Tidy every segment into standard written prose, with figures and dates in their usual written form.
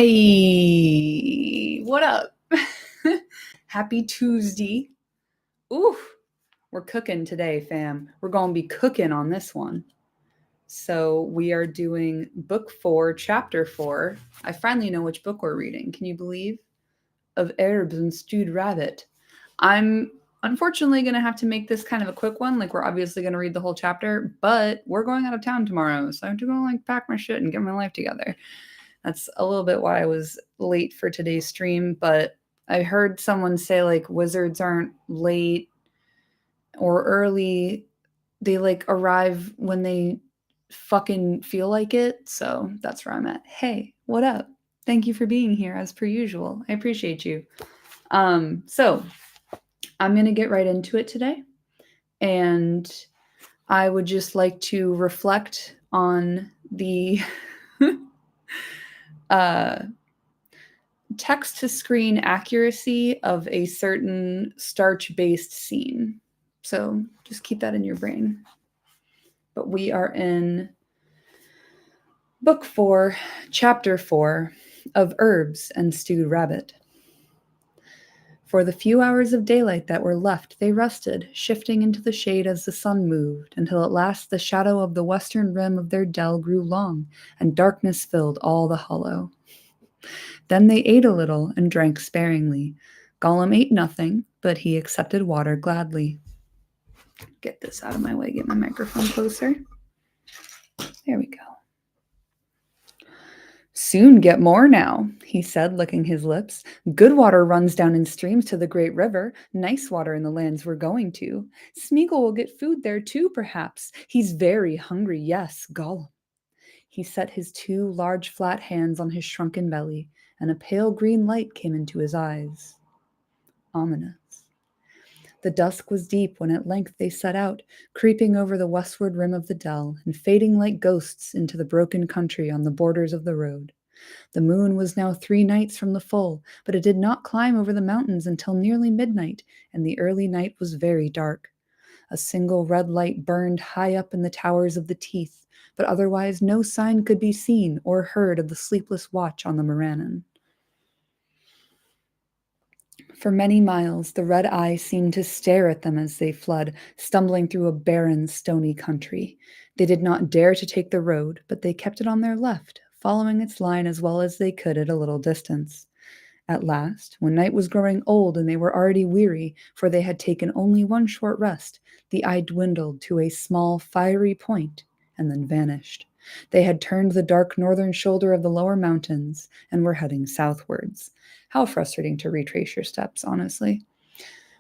Hey, what up? Happy Tuesday. Ooh, we're cooking today, fam. We're going to be cooking on this one. So, we are doing book 4, chapter 4. I finally know which book we're reading. Can you believe? Of Herbs and Stewed Rabbit. I'm unfortunately going to have to make this kind of a quick one. Like, we're obviously going to read the whole chapter, but we're going out of town tomorrow. So, I have to go, pack my shit and get my life together. That's a little bit why I was late for today's stream, but I heard someone say wizards aren't late or early. They arrive when they fucking feel like it. So that's where I'm at. Hey, what up? Thank you for being here as per usual. I appreciate you. So I'm going to get right into it today. And I would just like to reflect on the text-to-screen accuracy of a certain starch-based scene. So just keep that in your brain. But we are in book 4, chapter 4 of Herbs and Stewed Rabbit. For the few hours of daylight that were left, they rested, shifting into the shade as the sun moved, until at last the shadow of the western rim of their dell grew long, and darkness filled all the hollow. Then they ate a little and drank sparingly. Gollum ate nothing, but he accepted water gladly. Get this out of my way, get my microphone closer. There we go. Soon get more now, he said, licking his lips. Good water runs down in streams to the great river. Nice water in the lands we're going to. Smeagol will get food there too, perhaps. He's very hungry, yes, Gollum. He set his 2 large flat hands on his shrunken belly, and a pale green light came into his eyes. Ominous. The dusk was deep when at length they set out, creeping over the westward rim of the dell, and fading like ghosts into the broken country on the borders of the road. The moon was now 3 nights from the full, but it did not climb over the mountains until nearly midnight, and the early night was very dark. A single red light burned high up in the towers of the Teeth, but otherwise no sign could be seen or heard of the sleepless watch on the Morannon. For many miles, the red eye seemed to stare at them as they fled, stumbling through a barren, stony country. They did not dare to take the road, but they kept it on their left, following its line as well as they could at a little distance. At last, when night was growing old and they were already weary, for they had taken only one short rest, the eye dwindled to a small, fiery point and then vanished. They had turned the dark northern shoulder of the lower mountains and were heading southwards. How frustrating to retrace your steps, honestly.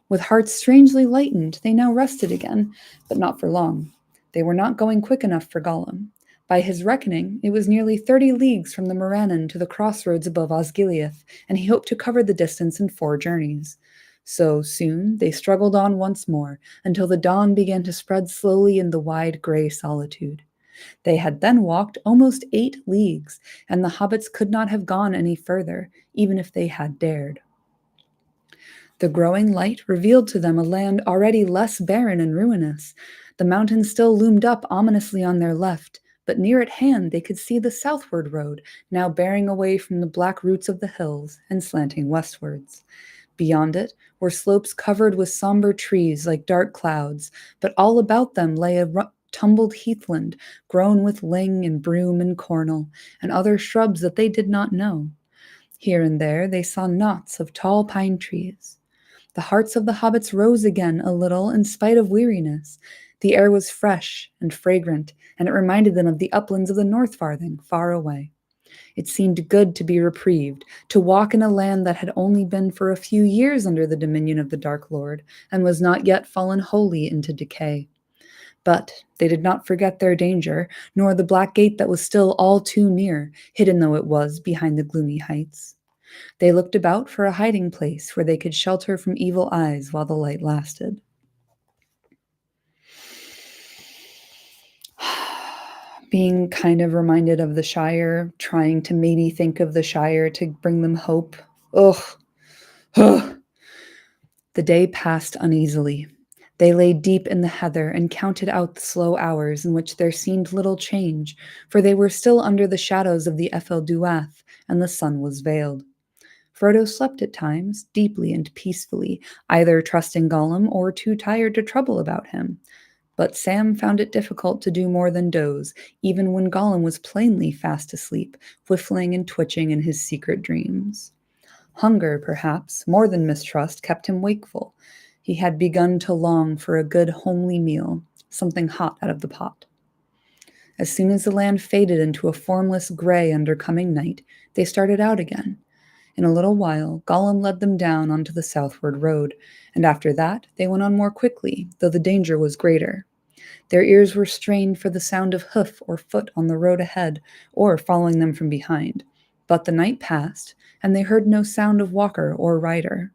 With hearts strangely lightened, they now rested again, but not for long. They were not going quick enough for Gollum. By his reckoning, it was nearly 30 leagues from the Morannon to the crossroads above Osgiliath, and he hoped to cover the distance in 4 journeys. So soon they struggled on once more, until the dawn began to spread slowly in the wide grey solitude. They had then walked almost 8 leagues, and the hobbits could not have gone any further, even if they had dared. The growing light revealed to them a land already less barren and ruinous. The mountains still loomed up ominously on their left, but near at hand they could see the southward road, now bearing away from the black roots of the hills and slanting westwards. Beyond it were slopes covered with somber trees like dark clouds, but all about them lay a tumbled heathland, grown with ling and broom and cornel, and other shrubs that they did not know. Here and there they saw knots of tall pine trees. The hearts of the hobbits rose again a little in spite of weariness. The air was fresh and fragrant, and it reminded them of the uplands of the North Farthing, far away. It seemed good to be reprieved, to walk in a land that had only been for a few years under the dominion of the Dark Lord, and was not yet fallen wholly into decay. But they did not forget their danger, nor the black gate that was still all too near, hidden though it was behind the gloomy heights. They looked about for a hiding place where they could shelter from evil eyes while the light lasted. Being kind of reminded of the Shire, trying to maybe think of the Shire to bring them hope. Ugh. The day passed uneasily. They lay deep in the heather and counted out the slow hours in which there seemed little change, for they were still under the shadows of the Ephel Duath, and the sun was veiled. Frodo slept at times, deeply and peacefully, either trusting Gollum or too tired to trouble about him. But Sam found it difficult to do more than doze, even when Gollum was plainly fast asleep, whiffling and twitching in his secret dreams. Hunger, perhaps, more than mistrust, kept him wakeful. He had begun to long for a good homely meal, something hot out of the pot. As soon as the land faded into a formless gray under coming night, they started out again. In a little while, Gollum led them down onto the southward road, and after that they went on more quickly, though the danger was greater. Their ears were strained for the sound of hoof or foot on the road ahead, or following them from behind. But the night passed, and they heard no sound of walker or rider.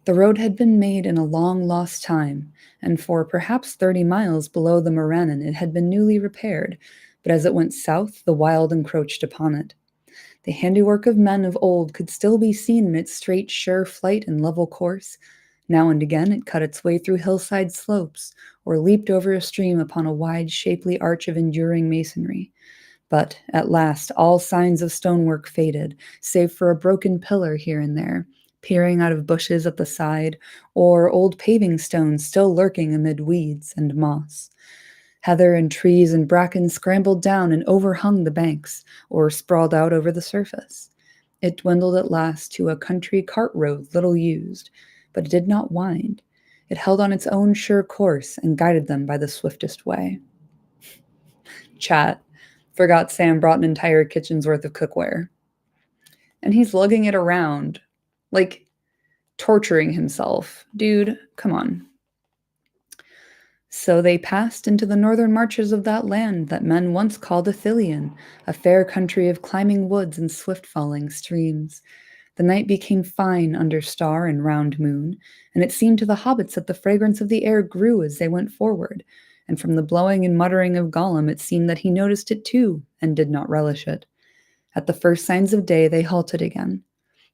The road had been made in a long lost time, and for perhaps 30 miles below the Morannon it had been newly repaired, but as it went south the wild encroached upon it. The handiwork of men of old could still be seen in its straight, sure flight and level course. Now and again it cut its way through hillside slopes, or leaped over a stream upon a wide, shapely arch of enduring masonry. But at last all signs of stonework faded, save for a broken pillar here and there, peering out of bushes at the side, or old paving stones still lurking amid weeds and moss. Heather and trees and bracken scrambled down and overhung the banks, or sprawled out over the surface. It dwindled at last to a country cart road little used, but it did not wind. It held on its own sure course and guided them by the swiftest way. Chat. Forgot Sam brought an entire kitchen's worth of cookware. And he's lugging it around, like torturing himself. Dude, come on. So they passed into the northern marches of that land that men once called Ithilien, a fair country of climbing woods and swift-falling streams. The night became fine under star and round moon, and it seemed to the hobbits that the fragrance of the air grew as they went forward, and from the blowing and muttering of Gollum it seemed that he noticed it too, and did not relish it. At the first signs of day they halted again.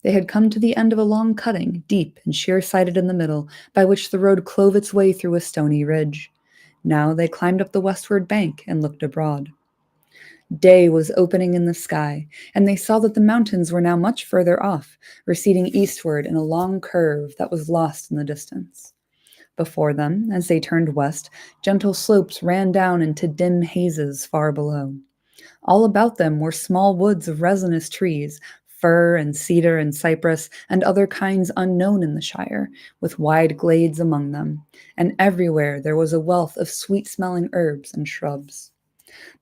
They had come to the end of a long cutting, deep and sheer-sided in the middle, by which the road clove its way through a stony ridge. Now they climbed up the westward bank and looked abroad. Day was opening in the sky, and they saw that the mountains were now much further off, receding eastward in a long curve that was lost in the distance. Before them, as they turned west, gentle slopes ran down into dim hazes far below. All about them were small woods of resinous trees, fir and cedar and cypress, and other kinds unknown in the Shire, with wide glades among them, and everywhere there was a wealth of sweet-smelling herbs and shrubs.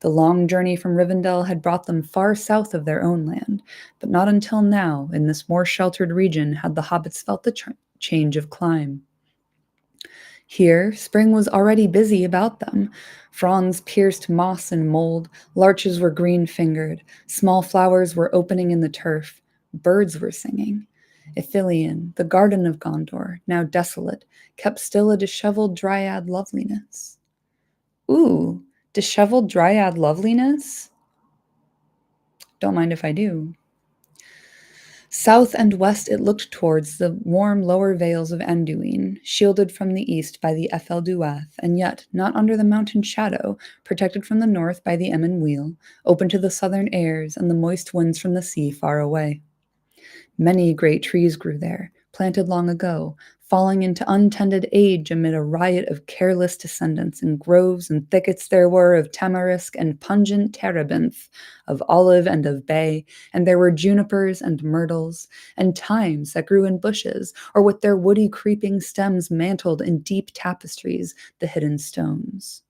The long journey from Rivendell had brought them far south of their own land, but not until now, in this more sheltered region, had the hobbits felt the change of clime. Here, spring was already busy about them. Fronds pierced moss and mold, larches were green-fingered, small flowers were opening in the turf, birds were singing. Ithilien, the garden of Gondor, now desolate, kept still a disheveled dryad loveliness. Ooh, disheveled dryad loveliness? Don't mind if I do. South and west it looked towards the warm lower vales of Anduin, shielded from the east by the Ephel Duath, and yet not under the mountain shadow, protected from the north by the Emyn Muil, open to the southern airs and the moist winds from the sea far away. Many great trees grew there, planted long ago, falling into untended age amid a riot of careless descendants, and groves and thickets there were of tamarisk and pungent terebinth, of olive and of bay, and there were junipers and myrtles, and thymes that grew in bushes, or with their woody creeping stems mantled in deep tapestries the hidden stones.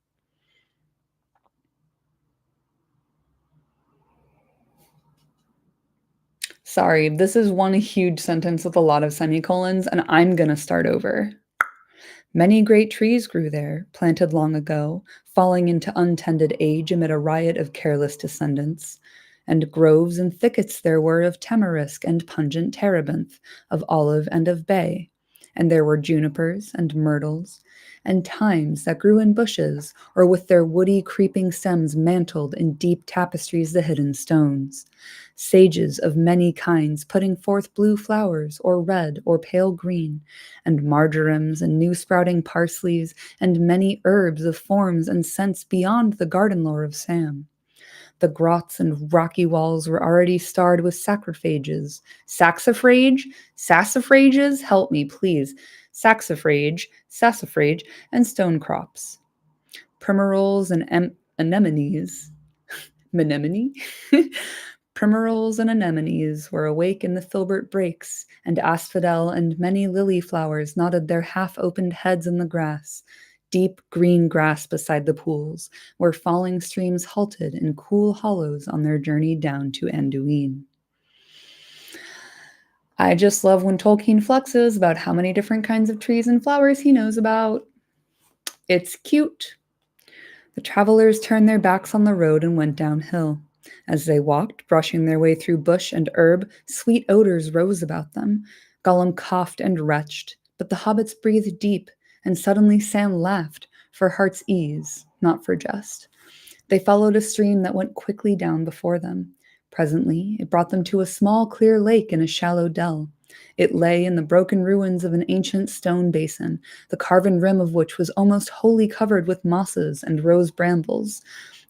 Sorry, this is one huge sentence with a lot of semicolons, and I'm gonna start over. Many great trees grew there, planted long ago, falling into untended age amid a riot of careless descendants, and groves and thickets there were of tamarisk and pungent terebinth, of olive and of bay, and there were junipers and myrtles, and thymes that grew in bushes or with their woody creeping stems mantled in deep tapestries the hidden stones. Sages of many kinds putting forth blue flowers or red or pale green, and marjorams and new sprouting parsleys, and many herbs of forms and scents beyond the garden lore of Sam. The grots and rocky walls were already starred with saxifrages. Saxifrage? Sassafrages? Help me, please. Sassafrage, and stone crops. Primaroles and anemones. Menemone? Primaroles and anemones were awake in the filbert brakes, and asphodel and many lily flowers nodded their half-opened heads in the grass, deep green grass beside the pools, where falling streams halted in cool hollows on their journey down to Anduin. I just love when Tolkien flexes about how many different kinds of trees and flowers he knows about. It's cute. The travelers turned their backs on the road and went downhill. As they walked, brushing their way through bush and herb, sweet odors rose about them. Gollum coughed and retched, but the hobbits breathed deep, and suddenly Sam laughed, for heart's ease, not for jest. They followed a stream that went quickly down before them. Presently, it brought them to a small, clear lake in a shallow dell. It lay in the broken ruins of an ancient stone basin, the carven rim of which was almost wholly covered with mosses and rose brambles.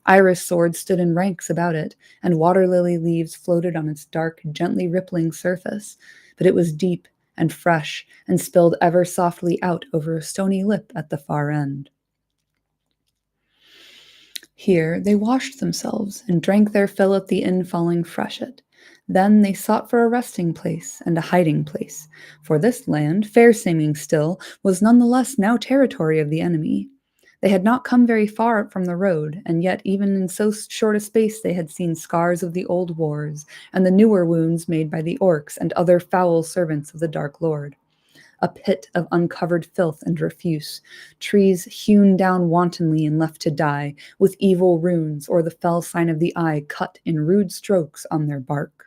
Iris swords stood in ranks about it, and water lily leaves floated on its dark, gently rippling surface, but it was deep and fresh and spilled ever softly out over a stony lip at the far end. Here they washed themselves and drank their fill at the infalling freshet. Then they sought for a resting place and a hiding place, for this land, fair seeming still, was none the less now territory of the enemy. They had not come very far from the road, and yet even in so short a space they had seen scars of the old wars, and the newer wounds made by the orcs and other foul servants of the Dark Lord. A pit of uncovered filth and refuse, trees hewn down wantonly and left to die, with evil runes or the fell sign of the eye cut in rude strokes on their bark.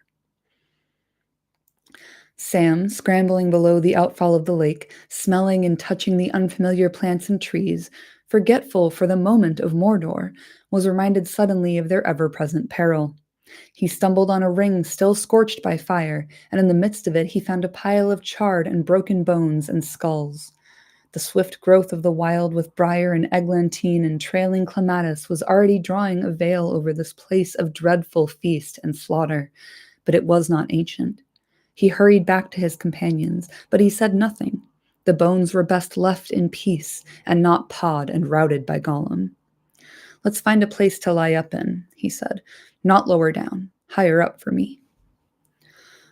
Sam, scrambling below the outfall of the lake, smelling and touching the unfamiliar plants and trees, forgetful for the moment of Mordor, was reminded suddenly of their ever-present peril. He stumbled on a ring still scorched by fire, and in the midst of it he found a pile of charred and broken bones and skulls. The swift growth of the wild with briar and eglantine and trailing clematis was already drawing a veil over this place of dreadful feast and slaughter, but it was not ancient. He hurried back to his companions, but he said nothing. The bones were best left in peace and not pawed and routed by Gollum. "Let's find a place to lie up in," he said. "Not lower down, higher up for me."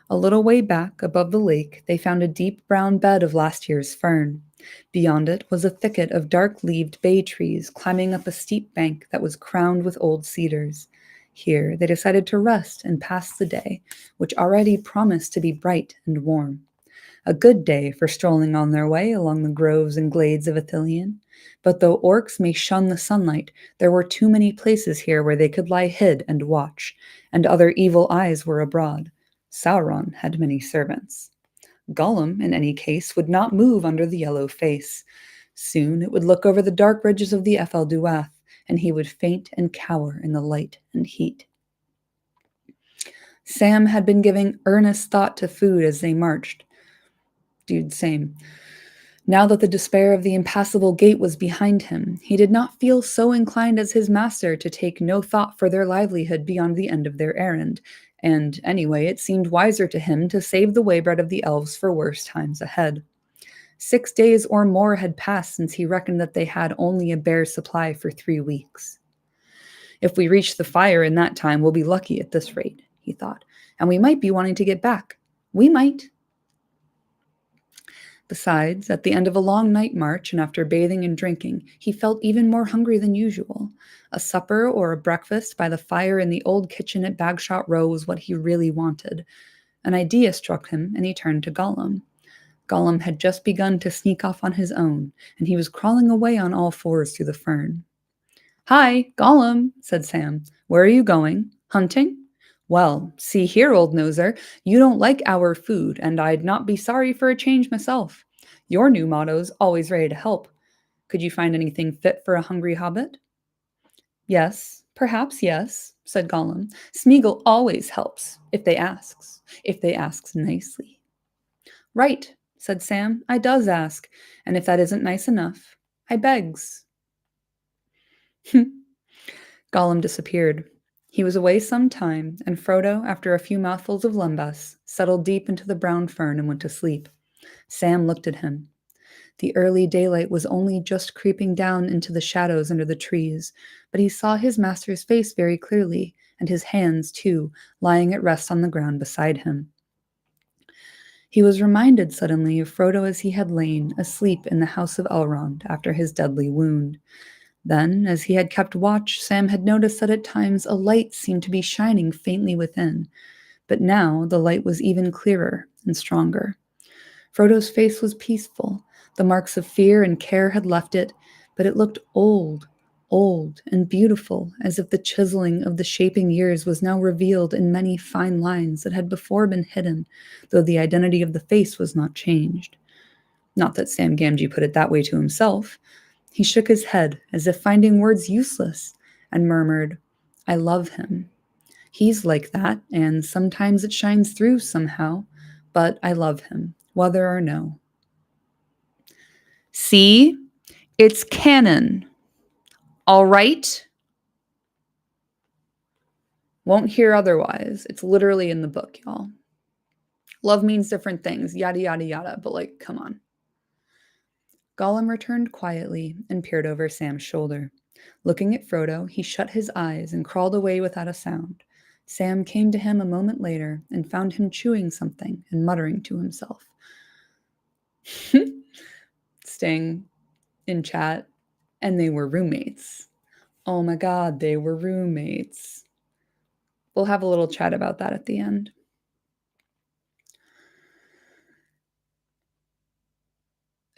A little way back, above the lake, they found a deep brown bed of last year's fern. Beyond it was a thicket of dark-leaved bay trees climbing up a steep bank that was crowned with old cedars. Here they decided to rest and pass the day, which already promised to be bright and warm. A good day for strolling on their way along the groves and glades of Ithilien. But though orcs may shun the sunlight, there were too many places here where they could lie hid and watch, and other evil eyes were abroad. Sauron had many servants. Gollum, in any case, would not move under the yellow face. Soon it would look over the dark ridges of the Ethel Duath, and he would faint and cower in the light and heat. Sam had been giving earnest thought to food as they marched. Dude, same. Now that the despair of the impassable gate was behind him, he did not feel so inclined as his master to take no thought for their livelihood beyond the end of their errand, and anyway it seemed wiser to him to save the waybread of the elves for worse times ahead. 6 days or more had passed since he reckoned that they had only a bare supply for 3 weeks. "If we reach the fire in that time, we'll be lucky at this rate," he thought, "and we might be wanting to get back. We might." Besides, at the end of a long night march and after bathing and drinking, he felt even more hungry than usual. A supper or a breakfast by the fire in the old kitchen at Bagshot Row was what he really wanted. An idea struck him, and he turned to Gollum. Gollum had just begun to sneak off on his own, and he was crawling away on all fours through the fern. "Hi, Gollum," said Sam. "Where are you going? Hunting? Well, see here, old noser, you don't like our food, and I'd not be sorry for a change myself. Your new motto's always ready to help. Could you find anything fit for a hungry hobbit? Yes, perhaps yes, said Gollum. Smeagol always helps, if they asks nicely. Right, said Sam, I does ask, and if that isn't nice enough, I begs. Gollum disappeared. He was away some time, and Frodo, after a few mouthfuls of lembas, settled deep into the brown fern and went to sleep. Sam looked at him. The early daylight was only just creeping down into the shadows under the trees, but he saw his master's face very clearly, and his hands, too, lying at rest on the ground beside him. He was reminded suddenly of Frodo as he had lain asleep in the house of Elrond after his deadly wound. Then, as he had kept watch, Sam had noticed that at times a light seemed to be shining faintly within, but now the light was even clearer and stronger. Frodo's face was peaceful. The marks of fear and care had left it, but it looked old, old and beautiful, as if the chiseling of the shaping years was now revealed in many fine lines that had before been hidden, though the identity of the face was not changed. Not that Sam Gamgee put it that way to himself. He shook his head, as if finding words useless, and murmured, I love him. He's like that, and sometimes it shines through somehow, but I love him, whether or no. See? It's canon. All right? Won't hear otherwise. It's literally in the book, y'all. Love means different things, yada, yada, yada, but come on. Gollum returned quietly and peered over Sam's shoulder. Looking at Frodo, he shut his eyes and crawled away without a sound. Sam came to him a moment later and found him chewing something and muttering to himself. Staying in chat, and they were roommates. Oh my god, they were roommates. We'll have a little chat about that at the end.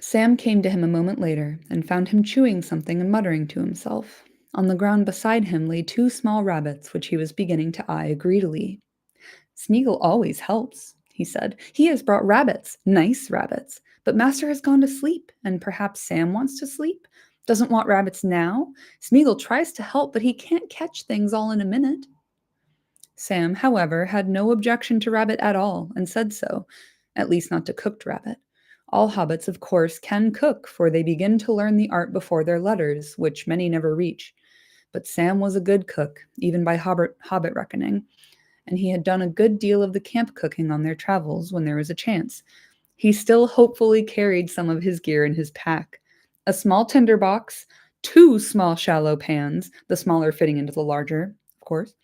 Sam came to him a moment later and found him chewing something and muttering to himself. On the ground beside him lay 2 small rabbits, which he was beginning to eye greedily. Smeagol always helps, he said. He has brought rabbits, nice rabbits. But Master has gone to sleep, and perhaps Sam wants to sleep? Doesn't want rabbits now? Smeagol tries to help, but he can't catch things all in a minute. Sam, however, had no objection to rabbit at all, and said so, at least not to cooked rabbit. All hobbits, of course, can cook, for they begin to learn the art before their letters, which many never reach. But Sam was a good cook, even by hobbit reckoning, and he had done a good deal of the camp cooking on their travels when there was a chance. He still hopefully carried some of his gear in his pack. A small tinder box, 2 small shallow pans, the smaller fitting into the larger, of course.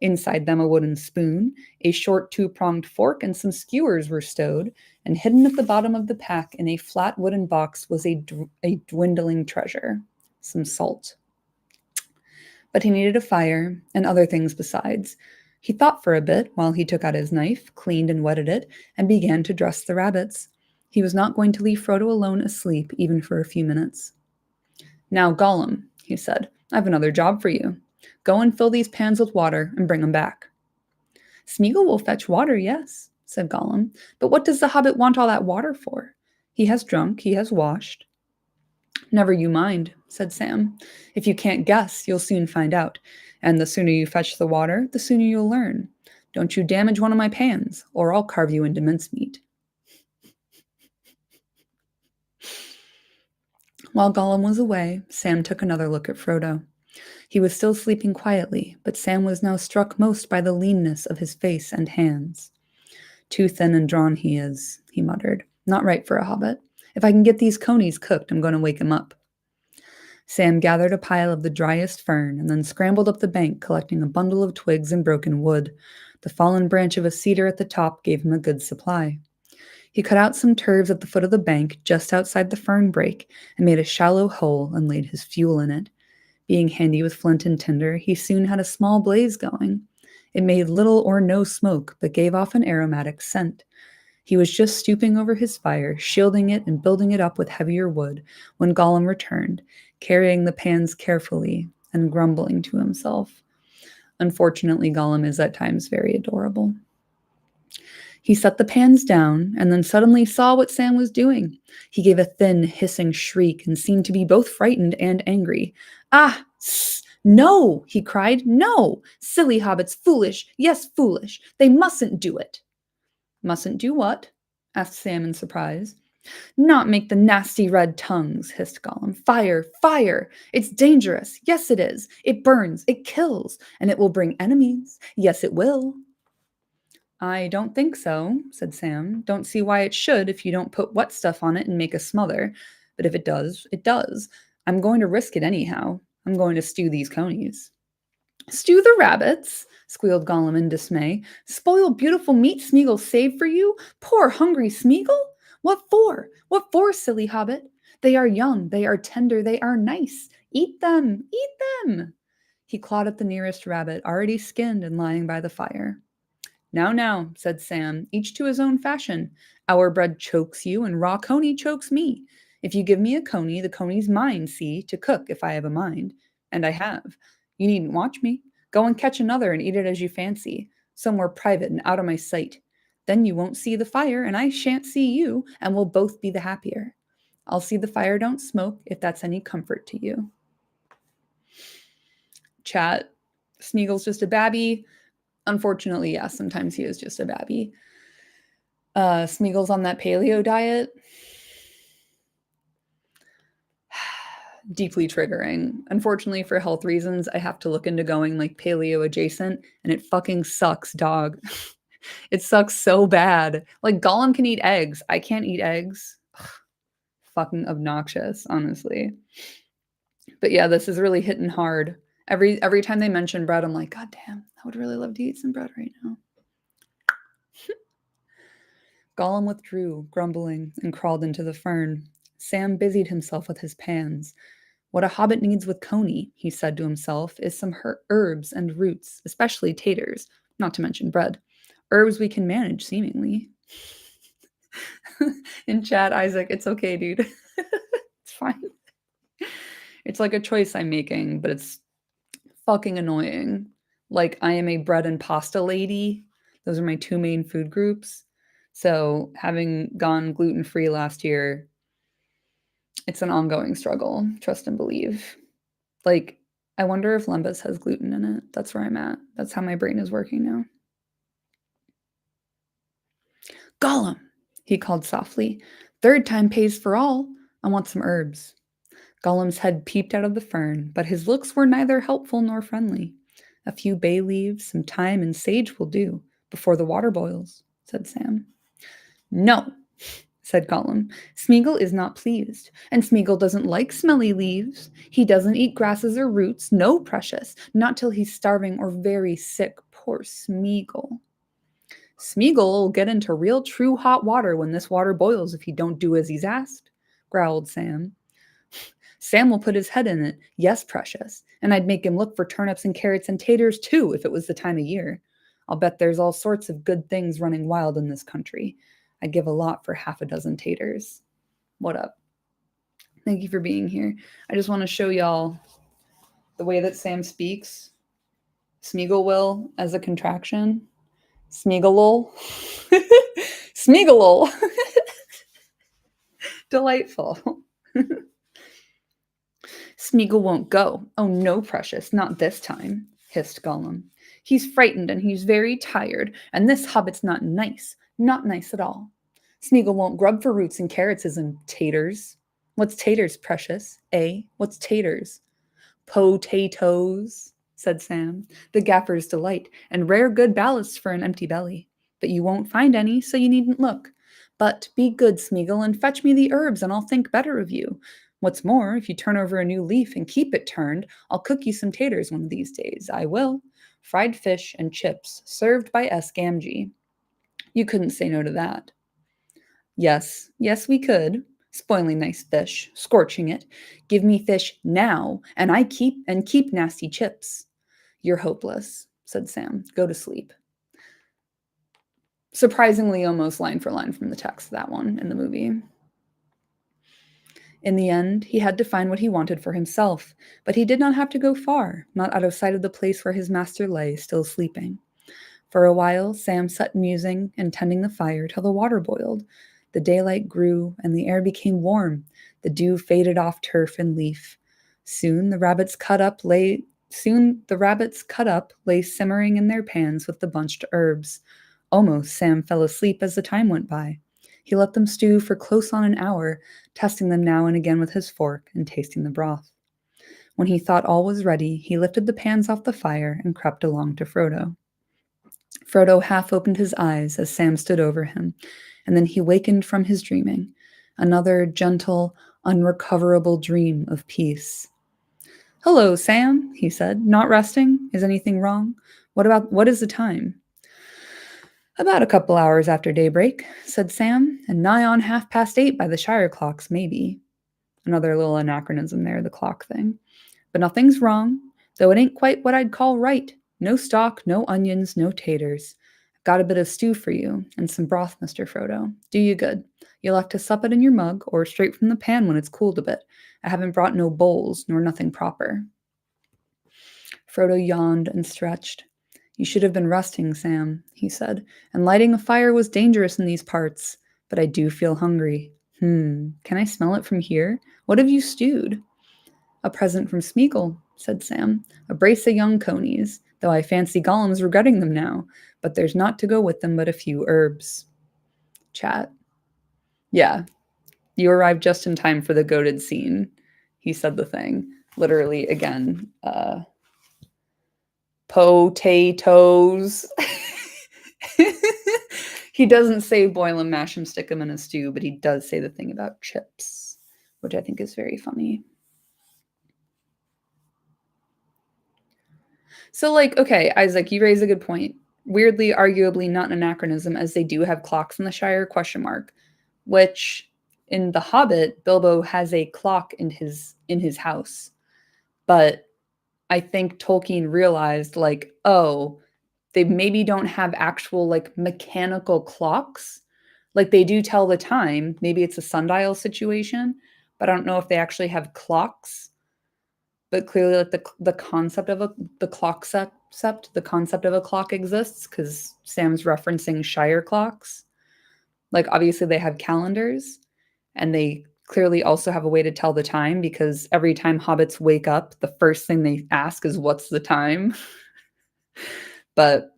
Inside them a wooden spoon, a short 2-pronged fork, and some skewers were stowed, and hidden at the bottom of the pack in a flat wooden box was a dwindling treasure, some salt. But he needed a fire and other things besides. He thought for a bit while he took out his knife, cleaned and wetted it, and began to dress the rabbits. He was not going to leave Frodo alone asleep even for a few minutes. Now, Gollum, he said, I've another job for you. Go and fill these pans with water and bring them back. Smeagol will fetch water, yes, said Gollum. But what does the hobbit want all that water for? He has drunk, he has washed. Never you mind, said Sam. If you can't guess, you'll soon find out. And the sooner you fetch the water, the sooner you'll learn. Don't you damage one of my pans, or I'll carve you into mincemeat. While Gollum was away, Sam took another look at Frodo. He was still sleeping quietly, but Sam was now struck most by the leanness of his face and hands. Too thin and drawn he is, he muttered. Not right for a hobbit. If I can get these conies cooked, I'm going to wake him up. Sam gathered a pile of the driest fern and then scrambled up the bank, collecting a bundle of twigs and broken wood. The fallen branch of a cedar at the top gave him a good supply. He cut out some turves at the foot of the bank, just outside the fern break, and made a shallow hole and laid his fuel in it. Being handy with flint and tinder, he soon had a small blaze going. It made little or no smoke, but gave off an aromatic scent. He was just stooping over his fire, shielding it and building it up with heavier wood, when Gollum returned, carrying the pans carefully and grumbling to himself. Unfortunately, Gollum is at times very adorable. He set the pans down and then suddenly saw what Sam was doing. He gave a thin, hissing shriek and seemed to be both frightened and angry. Ah! No! He cried. No! Silly hobbits, foolish! Yes, foolish! They mustn't do it! Mustn't do what? Asked Sam in surprise. Not make the nasty red tongues, hissed Gollum. Fire! Fire! It's dangerous! Yes, it is! It burns! It kills! And it will bring enemies! Yes, it will! I don't think so, said Sam. Don't see why it should if you don't put wet stuff on it and make a smother. But if it does, it does. I'm going to risk it anyhow. I'm going to stew these conies. Stew the rabbits, squealed Gollum in dismay. Spoil beautiful meat Smeagol saved for you? Poor hungry Smeagol? What for? What for, silly hobbit? They are young, they are tender, they are nice. Eat them, eat them. He clawed at the nearest rabbit, already skinned and lying by the fire. Now, now, said Sam, each to his own fashion. Our bread chokes you, and raw coney chokes me. If you give me a coney, the coney's mine, see, to cook if I have a mind. And I have. You needn't watch me. Go and catch another and eat it as you fancy, somewhere private and out of my sight. Then you won't see the fire, and I shan't see you, and we'll both be the happier. I'll see the fire don't smoke, if that's any comfort to you. Chat. Smeagol's just a babby. Unfortunately, yes, sometimes he is just a babby. Smeagol's on that paleo diet. Deeply triggering. Unfortunately, for health reasons, I have to look into going like paleo adjacent, and it fucking sucks, dog. It sucks so bad. Like, Gollum can eat eggs. I can't eat eggs. Fucking obnoxious, honestly. But yeah, this is really hitting hard. Every time they mention bread, I'm like, God damn, I would really love to eat some bread right now. Gollum withdrew, grumbling, and crawled into the fern. Sam busied himself with his pans. What a hobbit needs with Coney, he said to himself, is some herbs and roots, especially taters, not to mention bread. Herbs we can manage, seemingly. In chat, Isaac, it's okay, dude. It's fine. It's like a choice I'm making, but it's fucking annoying. Like, I am a bread and pasta lady. Those are my two main food groups. So having gone gluten-free last year, it's an ongoing struggle, trust and believe. Like, I wonder if Lembas has gluten in it. That's where I'm at. That's how my brain is working now. Gollum, he called softly. Third time pays for all. I want some herbs. Gollum's head peeped out of the fern, but his looks were neither helpful nor friendly. A few bay leaves, some thyme, and sage will do, before the water boils, said Sam. No, said Gollum. Smeagol is not pleased, and Smeagol doesn't like smelly leaves. He doesn't eat grasses or roots, no, precious, not till he's starving or very sick, poor Smeagol. Smeagol'll get into real true hot water when this water boils if he don't do as he's asked, growled Sam. Sam will put his head in it, yes, precious, and I'd make him look for turnips and carrots and taters too if it was the time of year. I'll bet there's all sorts of good things running wild in this country. I'd give a lot for half a dozen taters. What up? Thank you for being here. I just want to show y'all the way that Sam speaks. Smeagol will as a contraction. Smeagolol. Smeagolol. Delightful. Smeagol won't go. Oh, no, precious, not this time, hissed Gollum. He's frightened and he's very tired, and this hobbit's not nice at all. Smeagol won't grub for roots and carrots and taters. What's taters, precious? Eh? What's taters? Potatoes, said Sam, the gaffer's delight, and rare good ballast for an empty belly. But you won't find any, so you needn't look. But be good, Smeagol, and fetch me the herbs, and I'll think better of you. What's more, if you turn over a new leaf and keep it turned, I'll cook you some taters one of these days. I will. Fried fish and chips, served by S. Gamgee. You couldn't say no to that. Yes, we could. Spoiling nice fish, scorching it. Give me fish now, and I keep nasty chips. You're hopeless, said Sam. Go to sleep. Surprisingly, almost line for line from the text, that one in the movie. In the end, he had to find what he wanted for himself, but he did not have to go far, not out of sight of the place where his master lay, still sleeping. For a while, Sam sat musing and tending the fire till the water boiled. The daylight grew, and the air became warm. The dew faded off turf and leaf. Soon the rabbits cut up lay simmering in their pans with the bunched herbs. Almost Sam fell asleep as the time went by. He let them stew for close on an hour, testing them now and again with his fork and tasting the broth. When he thought all was ready, he lifted the pans off the fire and crept along to Frodo. Frodo half opened his eyes as Sam stood over him, and then he wakened from his dreaming. Another gentle, unrecoverable dream of peace. "Hello, Sam," he said. "Not resting? Is anything wrong? What is the time?" "About a couple hours after daybreak," said Sam, "and nigh on 8:30 by the Shire clocks, maybe." Another little anachronism there, the clock thing. "But nothing's wrong, though it ain't quite what I'd call right. No stock, no onions, no taters. I've got a bit of stew for you, and some broth, Mr. Frodo. Do you good. You'll have to sup it in your mug, or straight from the pan when it's cooled a bit. I haven't brought no bowls, nor nothing proper." Frodo yawned and stretched. "You should have been resting, Sam," he said, "and lighting a fire was dangerous in these parts. But I do feel hungry. Can I smell it from here? What have you stewed?" "A present from Smeagol," said Sam. "A brace of young conies, though I fancy Gollum's regretting them now. But there's not to go with them but a few herbs." Chat. "Yeah, you arrived just in time for the goated scene." He said the thing. Literally, again, potatoes. He doesn't say boil them, mash them, stick them in a stew, but he does say the thing about chips, which I think is very funny. So, like, okay, Isaac, you raise a good point. Weirdly, arguably not an anachronism, as they do have clocks in the Shire, question mark, which in The Hobbit, Bilbo has a clock in his house. But I think Tolkien realized, like, oh, they maybe don't have actual, like, mechanical clocks. Like, they do tell the time. Maybe it's a sundial situation, but I don't know if they actually have clocks. But clearly, like, the concept of the clock the concept of a clock exists because Sam's referencing Shire clocks. Like, obviously, they have calendars, and they clearly also have a way to tell the time because every time hobbits wake up, the first thing they ask is, "What's the time?" But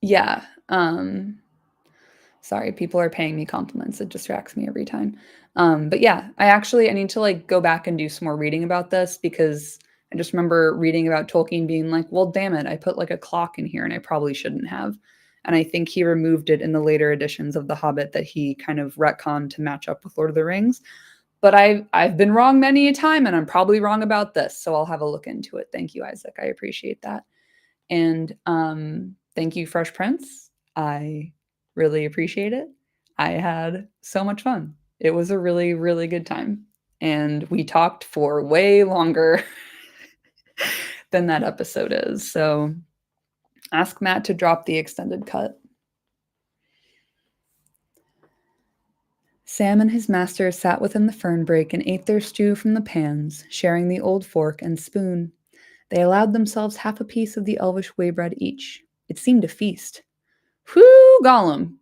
yeah, sorry, people are paying me compliments. It distracts me every time. But yeah, I need to, like, go back and do some more reading about this because I just remember reading about Tolkien being like, "Well, damn it, I put, like, a clock in here and I probably shouldn't have." And I think he removed it in the later editions of The Hobbit that he kind of retconned to match up with Lord of the Rings. But I've been wrong many a time, and I'm probably wrong about this, so I'll have a look into it. Thank you, Isaac. I appreciate that. And thank you, Fresh Prince. I really appreciate it. I had so much fun. It was a really, really good time. And we talked for way longer than that episode is. So ask Matt to drop the extended cut. Sam and his master sat within the fern brake and ate their stew from the pans, sharing the old fork and spoon. They allowed themselves half a piece of the elvish waybread each. It seemed a feast. Whoo, Gollum!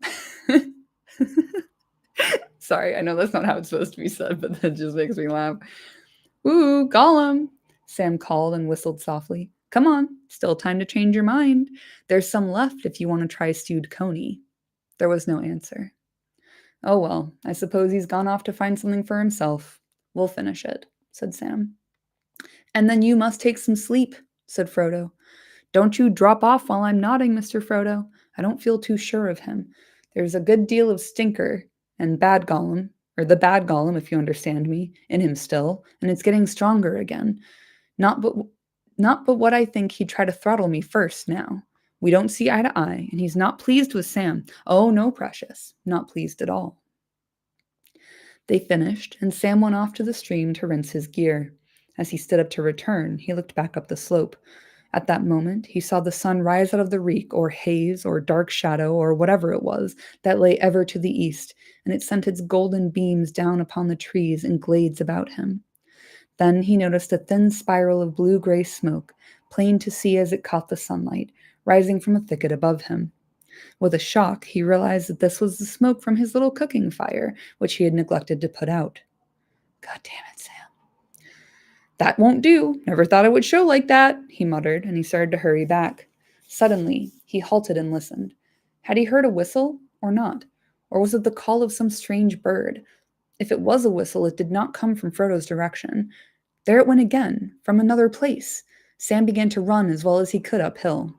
Sorry, I know that's not how it's supposed to be said, but that just makes me laugh. Whoo, Gollum! Sam called and whistled softly. Come on, still time to change your mind. There's some left if you want to try stewed coney. There was no answer. Oh well, I suppose he's gone off to find something for himself. We'll finish it, said Sam. And then you must take some sleep, said Frodo. Don't you drop off while I'm nodding, Mr. Frodo. I don't feel too sure of him. There's a good deal of stinker and bad Gollum, or the bad Gollum, if you understand me, in him still, and it's getting stronger again. Not but what I think he'd try to throttle me first now. We don't see eye to eye, and he's not pleased with Sam. Oh, no, precious, not pleased at all. They finished, and Sam went off to the stream to rinse his gear. As he stood up to return, he looked back up the slope. At that moment, he saw the sun rise out of the reek or haze or dark shadow or whatever it was that lay ever to the east, and it sent its golden beams down upon the trees and glades about him. Then he noticed a thin spiral of blue-gray smoke, plain to see as it caught the sunlight, rising from a thicket above him. With a shock, he realized that this was the smoke from his little cooking fire, which he had neglected to put out. God damn it, Sam. That won't do. Never thought it would show like that, he muttered, and he started to hurry back. Suddenly, he halted and listened. Had he heard a whistle or not? Or was it the call of some strange bird? If it was a whistle, it did not come from Frodo's direction. There it went again, from another place. Sam began to run as well as he could uphill.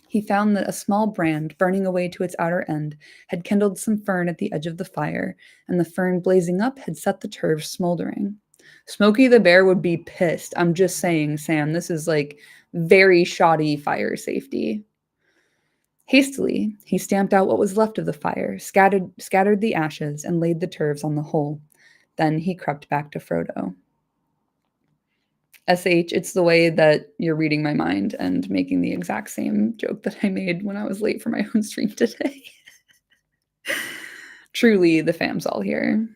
He found that a small brand, burning away to its outer end, had kindled some fern at the edge of the fire, and the fern blazing up had set the turf smoldering. Smokey the Bear would be pissed. I'm just saying, Sam, this is like very shoddy fire safety. Hastily, he stamped out what was left of the fire, scattered the ashes, and laid the turves on the hole. Then he crept back to Frodo. SH, it's the way that you're reading my mind and making the exact same joke that I made when I was late for my own stream today. Truly, the fam's all here.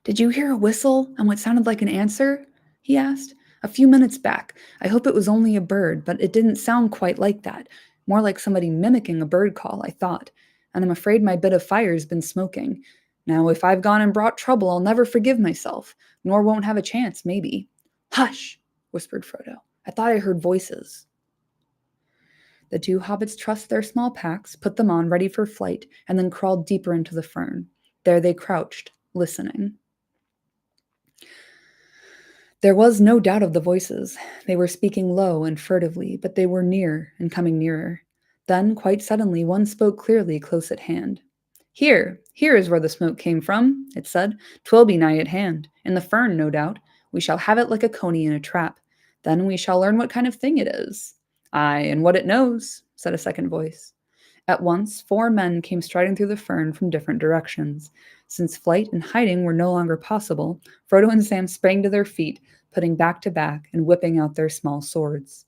Did you hear a whistle and what sounded like an answer? He asked. A few minutes back. I hope it was only a bird, but it didn't sound quite like that. More like somebody mimicking a bird call, I thought. And I'm afraid my bit of fire's been smoking. Now, if I've gone and brought trouble, I'll never forgive myself, nor won't have a chance, maybe. Hush, whispered Frodo. I thought I heard voices. The two hobbits trussed their small packs, put them on, ready for flight, and then crawled deeper into the fern. There they crouched, listening. There was no doubt of the voices. They were speaking low and furtively, but they were near and coming nearer. Then, quite suddenly, one spoke clearly close at hand. Here is where the smoke came from, it said. 'Twill be nigh at hand. In the fern, no doubt. We shall have it like a coney in a trap. Then we shall learn what kind of thing it is. Aye, and what it knows, said a second voice. At once, 4 men came striding through the fern from different directions. Since flight and hiding were no longer possible, Frodo and Sam sprang to their feet, putting back to back and whipping out their small swords.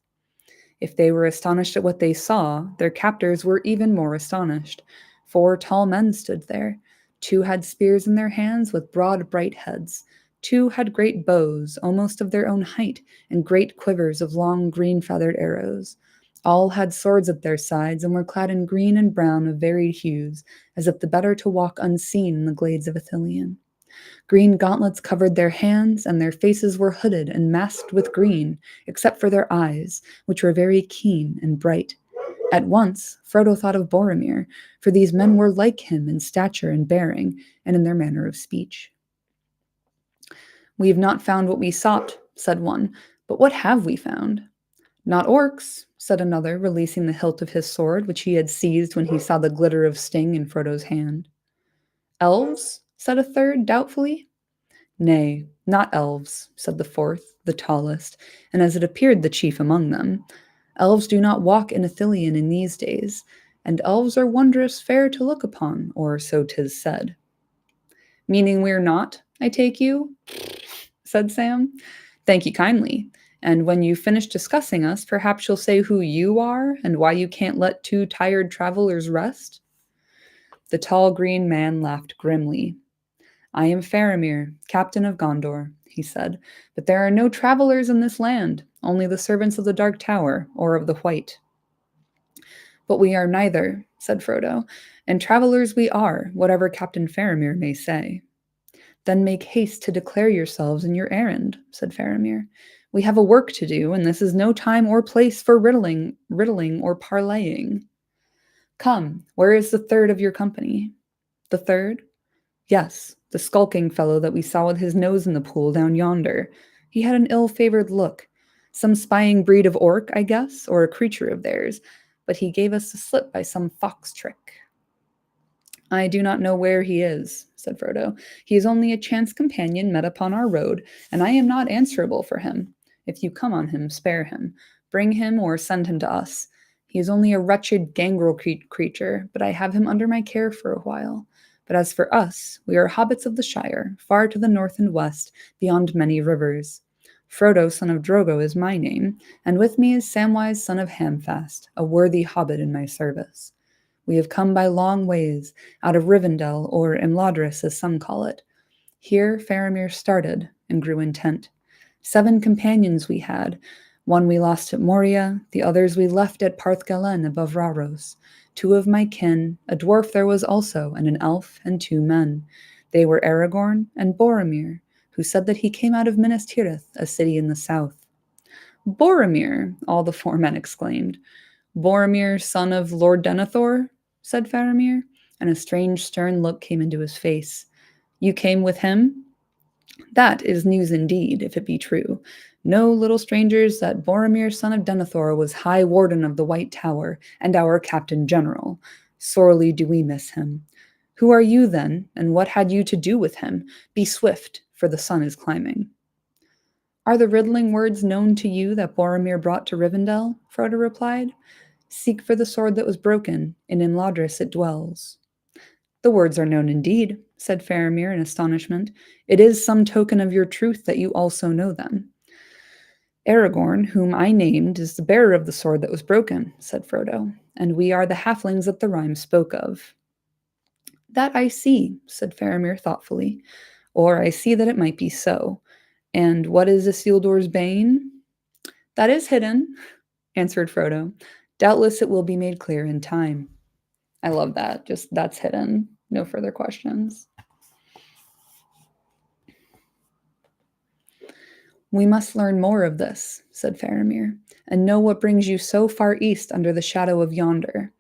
If they were astonished at what they saw, their captors were even more astonished. 4 tall men stood there. 2 had spears in their hands with broad, bright heads. 2 had great bows, almost of their own height, and great quivers of long green-feathered arrows. All had swords at their sides and were clad in green and brown of varied hues, as if the better to walk unseen in the glades of Ithilien. Green gauntlets covered their hands, and their faces were hooded and masked with green, except for their eyes, which were very keen and bright. At once, Frodo thought of Boromir, for these men were like him in stature and bearing, and in their manner of speech. We have not found what we sought, said one, but what have we found? Not orcs, said another, releasing the hilt of his sword, which he had seized when he saw the glitter of sting in Frodo's hand. Elves, said a third, doubtfully. Nay, not elves, said the fourth, the tallest, and as it appeared the chief among them. Elves do not walk in Ithilien in these days, and elves are wondrous fair to look upon, or so 'tis said. Meaning we're not, I take you? Said Sam. Thank you kindly. And when you finish discussing us, perhaps you'll say who you are and why you can't let 2 tired travelers rest? The tall green man laughed grimly. I am Faramir, captain of Gondor, he said, but there are no travelers in this land, only the servants of the Dark Tower, or of the White. But we are neither, said Frodo, and travelers we are, whatever Captain Faramir may say. Then make haste to declare yourselves and your errand, said Faramir. We have a work to do, and this is no time or place for riddling or parleying. Come, where is the third of your company? The third? Yes, the skulking fellow that we saw with his nose in the pool down yonder. He had an ill-favored look. Some spying breed of orc, I guess, or a creature of theirs, but he gave us the slip by some fox trick. I do not know where he is, said Frodo. He is only a chance companion met upon our road, and I am not answerable for him. If you come on him, spare him. Bring him or send him to us. He is only a wretched gangrel creature, but I have him under my care for a while. But as for us, we are hobbits of the Shire, far to the north and west, beyond many rivers. Frodo, son of Drogo, is my name, and with me is Samwise, son of Hamfast, a worthy hobbit in my service. We have come by long ways, out of Rivendell, or Imladris, as some call it. Here Faramir started and grew intent. 7 companions we had. One we lost at Moria, the others we left at Parthgalen above Raros. 2 of my kin, a dwarf there was also, and an elf, and 2 men. They were Aragorn and Boromir, who said that he came out of Minas Tirith, a city in the south. Boromir, all the 4 men exclaimed. Boromir, son of Lord Denethor, said Faramir, and a strange stern look came into his face. You came with him? That is news indeed, if it be true. Know, little strangers, that Boromir, son of Denethor, was High Warden of the White Tower, and our Captain General. Sorely do we miss him. Who are you, then, and what had you to do with him? Be swift, for the sun is climbing. Are the riddling words known to you that Boromir brought to Rivendell? Frodo replied. Seek for the sword that was broken, in Imladris it dwells. The words are known indeed, said Faramir in astonishment. It is some token of your truth that you also know them. Aragorn, whom I named, is the bearer of the sword that was broken, said Frodo, and we are the halflings that the rhyme spoke of. That I see, said Faramir thoughtfully, or I see that it might be so. And what is Isildur's bane? That is hidden, answered Frodo. Doubtless it will be made clear in time. I love that. Just that's hidden. No further questions. We must learn more of this, said Faramir, and know what brings you so far east under the shadow of yonder.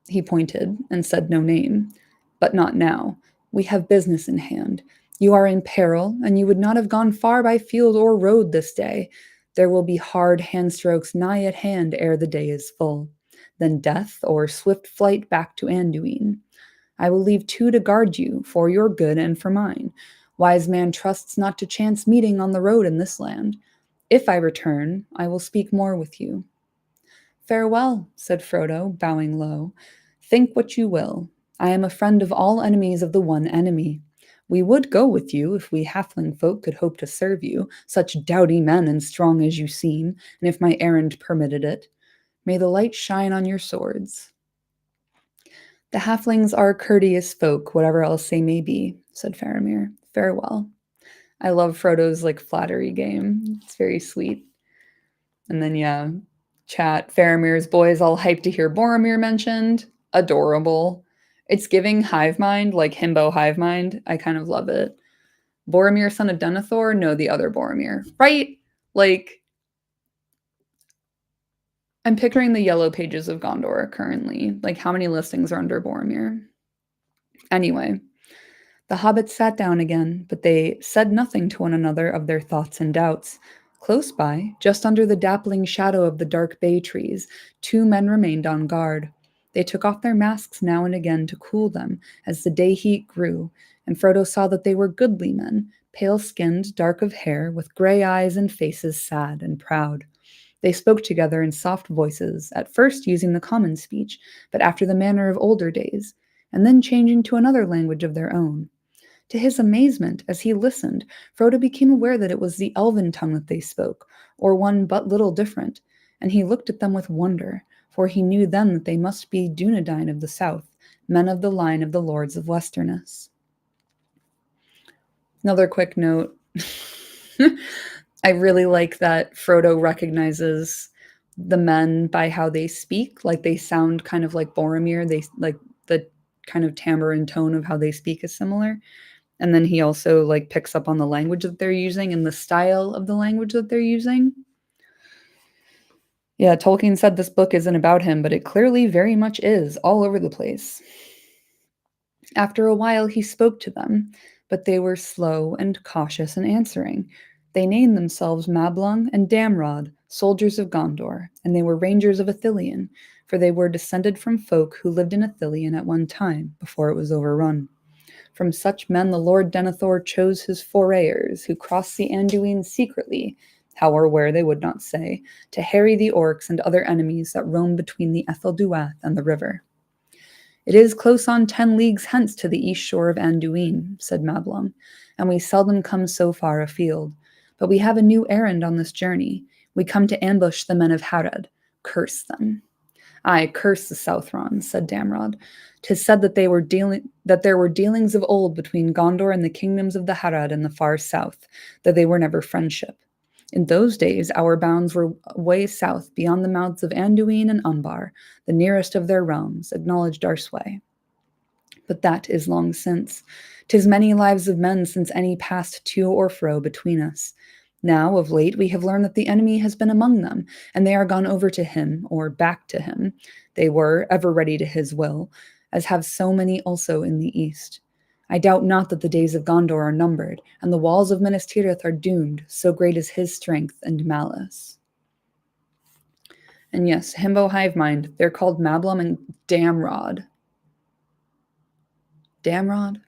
He pointed and said no name. But not now. We have business in hand. You are in peril, and you would not have gone far by field or road this day. There will be hard handstrokes nigh at hand ere the day is full. Then death or swift flight back to Anduin. I will leave 2 to guard you, for your good and for mine. Wise man trusts not to chance meeting on the road in this land. If I return, I will speak more with you. Farewell, said Frodo, bowing low. Think what you will. I am a friend of all enemies of the one enemy. We would go with you if we halfling folk could hope to serve you, such doughty men and strong as you seem, and if my errand permitted it. May the light shine on your swords. The halflings are courteous folk, whatever else they may be, said Faramir. Farewell. I love Frodo's flattery game. It's very sweet. And then chat. Faramir's boys all hyped to hear Boromir mentioned. Adorable. It's giving hive mind, like himbo hive mind. I kind of love it. Boromir, son of Denethor? No, the other Boromir. Right? I'm picturing the yellow pages of Gondor currently. How many listings are under Boromir? Anyway, the hobbits sat down again, but they said nothing to one another of their thoughts and doubts. Close by, just under the dappling shadow of the dark bay trees, 2 men remained on guard. They took off their masks now and again to cool them as the day heat grew, and Frodo saw that they were goodly men, pale-skinned, dark of hair, with gray eyes and faces sad and proud. They spoke together in soft voices, at first using the common speech, but after the manner of older days, and then changing to another language of their own. To his amazement, as he listened, Frodo became aware that it was the elven tongue that they spoke, or one but little different, and he looked at them with wonder, for he knew then that they must be Dunedain of the south, men of the line of the lords of Westerness. Another quick note. I really like that Frodo recognizes the men by how they speak. They sound kind of like Boromir. They the kind of timbre and tone of how they speak is similar. And then he also picks up on the language that they're using and the style of the language that they're using. Yeah, Tolkien said this book isn't about him, but it clearly very much is, all over the place. After a while, he spoke to them, but they were slow and cautious in answering. They named themselves Mablung and Damrod, soldiers of Gondor, and they were rangers of Ithilien, for they were descended from folk who lived in Ithilien at one time, before it was overrun. From such men the Lord Denethor chose his forayers, who crossed the Anduin secretly, how or where they would not say, to harry the orcs and other enemies that roam between the Ethel Duath and the river. It is close on 10 leagues hence to the east shore of Anduin, said Mablung, and we seldom come so far afield. But we have a new errand on this journey. We come to ambush the men of Harad. Curse them. Aye, curse the Southrons, said Damrod. 'Tis said that there were dealings of old between Gondor and the kingdoms of the Harad in the far south, though they were never friendship. In those days, our bounds were way south, beyond the mouths of Anduin and Umbar, the nearest of their realms, acknowledged our sway. But that is long since. 'Tis many lives of men since any passed to or fro between us. Now, of late, we have learned that the enemy has been among them, and they are gone over to him, or back to him. They were ever ready to his will, as have so many also in the east. I doubt not that the days of Gondor are numbered, and the walls of Minas Tirith are doomed, so great is his strength and malice. And yes, Himbo Hive Mind, they're called Mablum and Damrod. Damrod?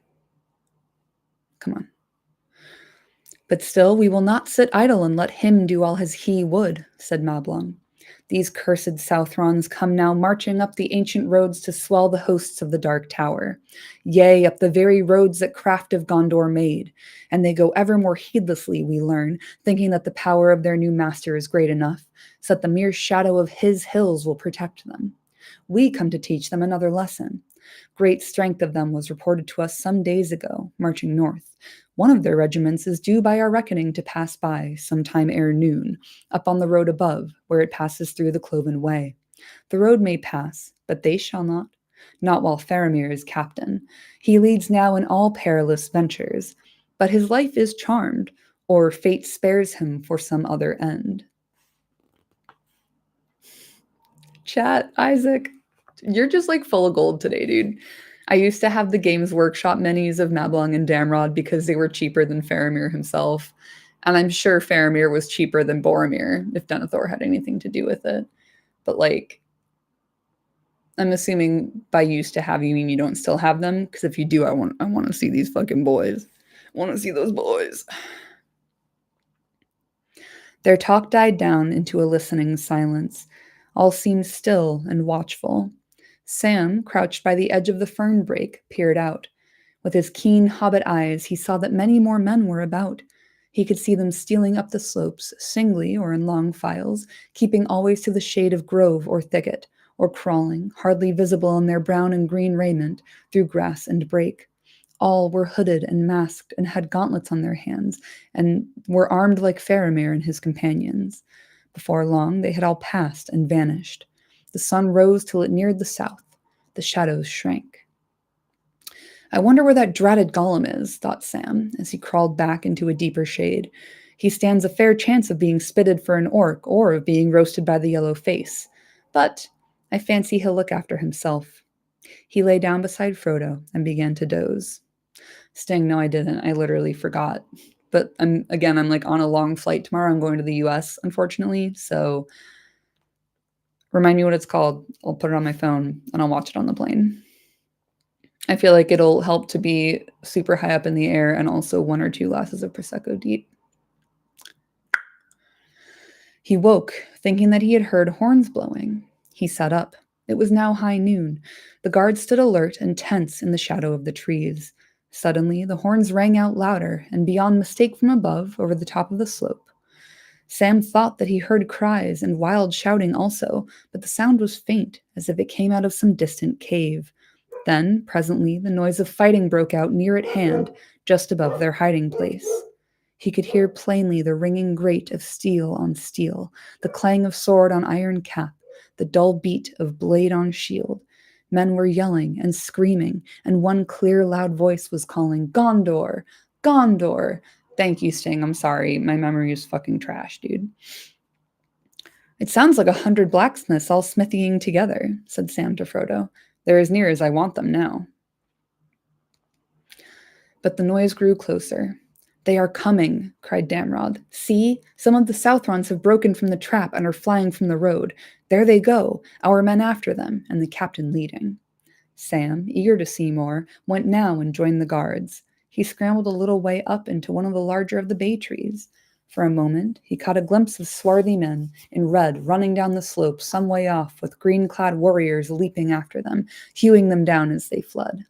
Come on. But still, we will not sit idle and let him do all as he would, said Mablung. These cursed Southrons come now marching up the ancient roads to swell the hosts of the Dark Tower. Yea, up the very roads that craft of Gondor made. And they go ever more heedlessly, we learn, thinking that the power of their new master is great enough, so that the mere shadow of his hills will protect them. We come to teach them another lesson. Great strength of them was reported to us some days ago, marching north. One of their regiments is due by our reckoning to pass by, some time ere noon, up on the road above, where it passes through the Cloven Way. The road may pass, but they shall not while Faramir is captain. He leads now in all perilous ventures, but his life is charmed, or fate spares him for some other end. Chat, Isaac, you're just like full of gold today, dude. I used to have the Games Workshop minis of Mablung and Damrod because they were cheaper than Faramir himself. And I'm sure Faramir was cheaper than Boromir, if Denethor had anything to do with it. But like, I'm assuming by used to have you mean you don't still have them, because if you do, I want to see these fucking boys. I want to see those boys. Their talk died down into a listening silence. All seemed still and watchful. Sam, crouched by the edge of the fern brake, peered out. With his keen hobbit eyes, he saw that many more men were about. He could see them stealing up the slopes, singly or in long files, keeping always to the shade of grove or thicket, or crawling, hardly visible in their brown and green raiment, through grass and brake. All were hooded and masked and had gauntlets on their hands, and were armed like Faramir and his companions. Before long, they had all passed and vanished. The sun rose till it neared the south. The shadows shrank. I wonder where that dratted Gollum is, thought Sam, as he crawled back into a deeper shade. He stands a fair chance of being spitted for an orc, or of being roasted by the yellow face. But I fancy he'll look after himself. He lay down beside Frodo and began to doze. Sting, no, I didn't. I literally forgot. But I'm like on a long flight tomorrow. I'm going to the US, unfortunately. So remind me what it's called. I'll put it on my phone and I'll watch it on the plane. I feel like it'll help to be super high up in the air and also 1 or 2 glasses of Prosecco deep. He woke, thinking that he had heard horns blowing. He sat up. It was now high noon. The guards stood alert and tense in the shadow of the trees. Suddenly, the horns rang out louder, and beyond mistake from above, over the top of the slope. Sam thought that he heard cries and wild shouting also, but the sound was faint, as if it came out of some distant cave. Then, presently, the noise of fighting broke out near at hand, just above their hiding place. He could hear plainly the ringing grate of steel on steel, the clang of sword on iron cap, the dull beat of blade on shield. Men were yelling and screaming, and one clear, loud voice was calling, "Gondor! Gondor!" Thank you, Sting. I'm sorry. My memory is fucking trash, dude. It sounds like 100 blacksmiths all smithying together, said Sam to Frodo. They're as near as I want them now. But the noise grew closer. They are coming, cried Damrod. See, some of the Southrons have broken from the trap and are flying from the road. There they go, our men after them, and the captain leading. Sam, eager to see more, went now and joined the guards. He scrambled a little way up into one of the larger of the bay trees. For a moment, he caught a glimpse of swarthy men in red running down the slope some way off with green-clad warriors leaping after them, hewing them down as they fled.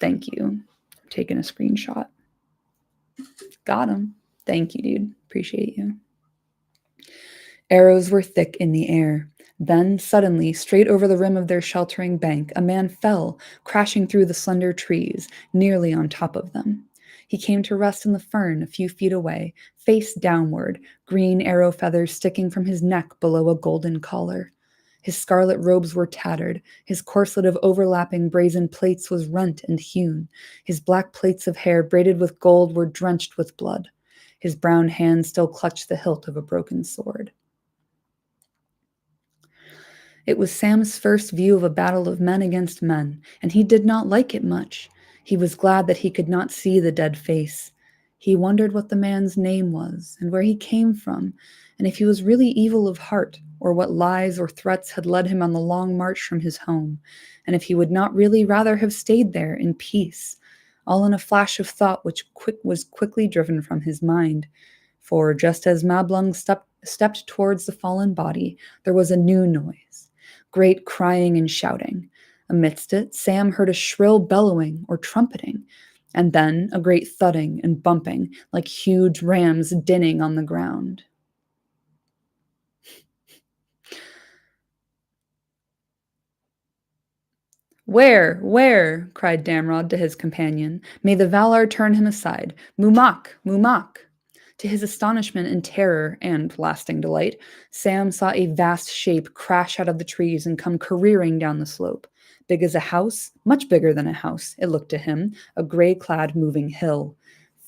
Thank you. I'm taking a screenshot. Got him. Thank you, dude. Appreciate you. Arrows were thick in the air. Then, suddenly, straight over the rim of their sheltering bank, a man fell, crashing through the slender trees, nearly on top of them. He came to rest in the fern a few feet away, face downward, green arrow feathers sticking from his neck below a golden collar. His scarlet robes were tattered, his corselet of overlapping brazen plates was rent and hewn, his black plaits of hair braided with gold were drenched with blood. His brown hand still clutched the hilt of a broken sword. It was Sam's first view of a battle of men against men, and he did not like it much. He was glad that he could not see the dead face. He wondered what the man's name was, and where he came from, and if he was really evil of heart, or what lies or threats had led him on the long march from his home, and if he would not really rather have stayed there in peace, all in a flash of thought which was quickly driven from his mind. For just as Mablung stepped towards the fallen body, there was a new noise. Great crying and shouting. Amidst it, Sam heard a shrill bellowing or trumpeting, and then a great thudding and bumping, like huge rams dinning on the ground. Where, cried Damrod to his companion. May the Valar turn him aside. Mumak, Mumak. To his astonishment and terror and lasting delight, Sam saw a vast shape crash out of the trees and come careering down the slope. Big as a house, much bigger than a house, it looked to him, a gray-clad moving hill.